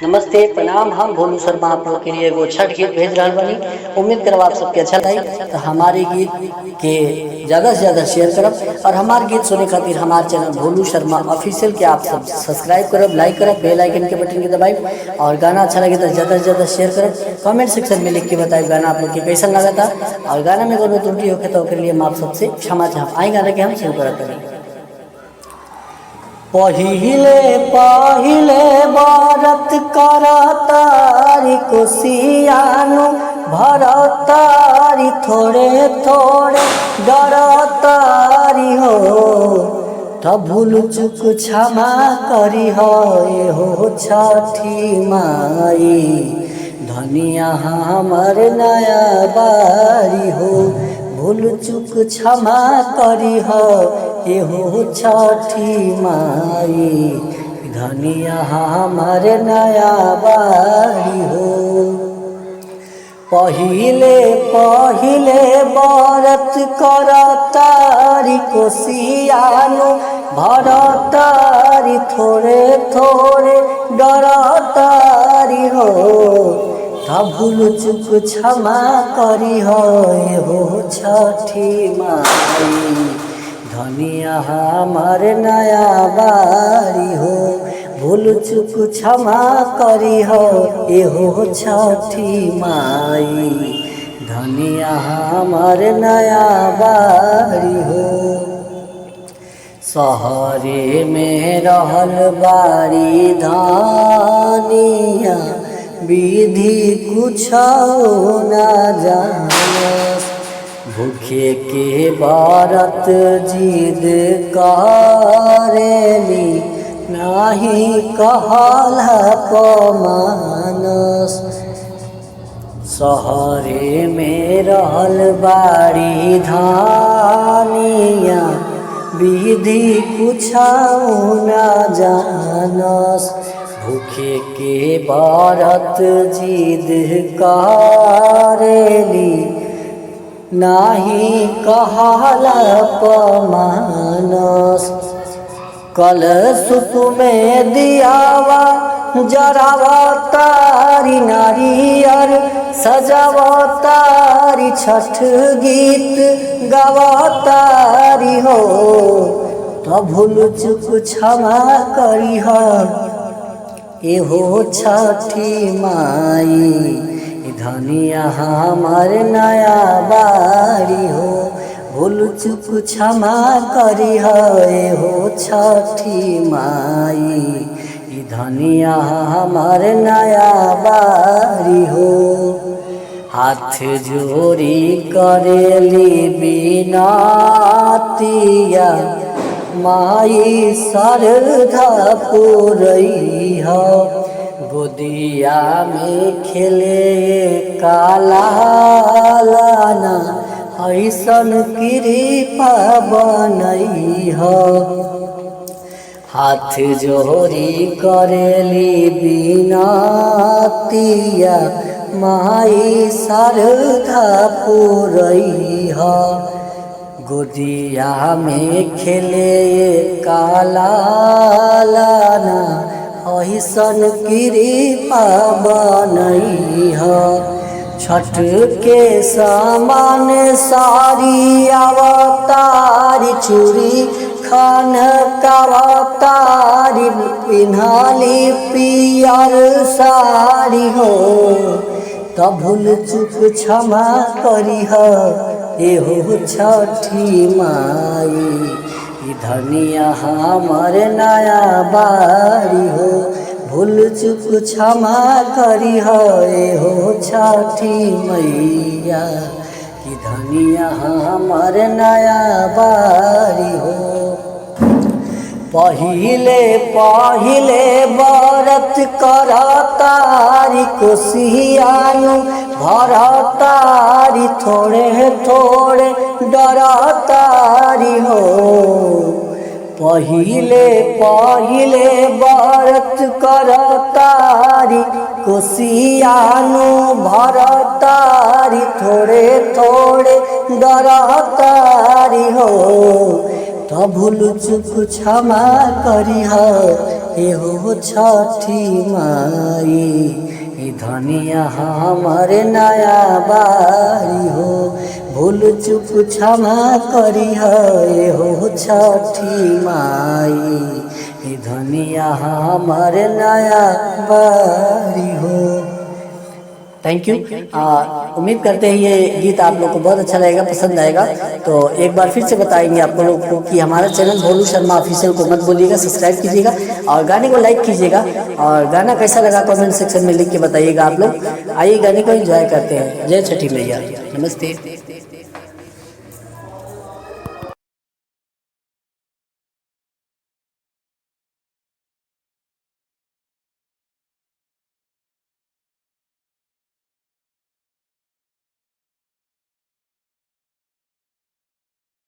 नमस्ते प्रणाम। हम भोलू शर्मा आप लोग के लिए एगो छठ गीत भेज रहा बनी। उम्मीद करब आप सबके अच्छा लगी। तो हमारे गीत के ज़्यादा से ज़्यादा शेयर करब और हमारे गीत सुने खातिर हमारे चैनल भोलू शर्मा ऑफिशियल के आप सब सब्सक्राइब करब, लाइक करब, बेल आइकन के बटन के दबाई और गाना अच्छा लगे तो ज़्यादा से ज़्यादा शेयर करब। कमेंट सेक्शन में लिख के बताए गाना आप लोग के कैसा लगा था और गाना में कोनो त्रुटि होके तो लिए हम आप सबसे क्षमा चाहब। आई गाना के हम शुरू करते हैं। पहिले पहिले बरत करतारी कोसियानु भरतारी थोड़े थोड़े डरतारी हो तब भूल चुक क्षमा करी हो छठी माई धनिया हमर नया बारी हो भूल चुक क्षमा करी हो छठी माई धनिया हमर नया बारी हो। पहिले पहिले बरत करतारी कोसियानु भरतारी थोड़े थोड़े डरतारी हो तब भूल चुक क्षमा करी हो छठी माई धनिया हमर नया बारी हो भूल चुक क्षमा करी हो छठी माई धनिया हमर नया बारी हो। शहरे में रहल बारी धानिया विधि कुछ न जानस भूखे के बारत जिद करेली नाही कहला पमानस। शहरे में रहल बारी धानिया विधि कुछ न जानस भूखे के बारत जिद करेली नाही कहला पमानस। कल सुत में दियावा जरावा तारी नारियर सजावा तारी छठ गीत गावा तारी हो तो भूल चुक क्षमा करी हो छठी माई धनिया हमर नया बारी हो भूल चुक क्षमा करी हो छठी माई धनिया हमर नया बारी हो। हाथ जोड़ी करेली बिनतिया माई श्रद्धा पुरई हो गोदिया में खेले काला लाना ऐसन कृपा बनई हो। हाथ जोड़ी करेली बिनतिया माई श्रद्धा पुरई हो गोदिया में खेले काला लाना ऐसन कृपा बनई हो। छठ के सामान सारी अवतारी चूड़ी खान कवतारी पिन्हाली पियर साड़ी हो तब भूल चुक क्षमा करी हो छठी माई धनिया हमर नया बारी हो भूल चुक क्षमा करी हो छठी मैया कि धनिया हमर नया बारी हो। पहिले पहिले बरत करतारी कोसियानु भरतारी थोड़े थोड़े डरतारी हो पहिले पहिले बरत करतारी कोसियानु भरतारी थोड़े थोड़े डरतारी हो तो भूल चुक क्षमा करी ए हो छठी माई, ई धनिया हमारे नया बारी हो, भूल चुक क्षमा करी ए हो छठी माई, ई धनिया हमारे नया बारी हो। Thank you. उम्मीद करते हैं ये गीत आप लोग को बहुत अच्छा लगेगा, पसंद आएगा। तो एक बार फिर से बताएंगे आप लोगों को कि हमारा चैनल भोलू शर्मा ऑफिशियल को मत भूलिएगा, सब्सक्राइब कीजिएगा और गाने को लाइक कीजिएगा। और गाना कैसा लगा कमेंट सेक्शन में लिख के बताइएगा आप लोग। आइए गाने को एंजॉय करते हैं। जय छठी मैया। नमस्ते।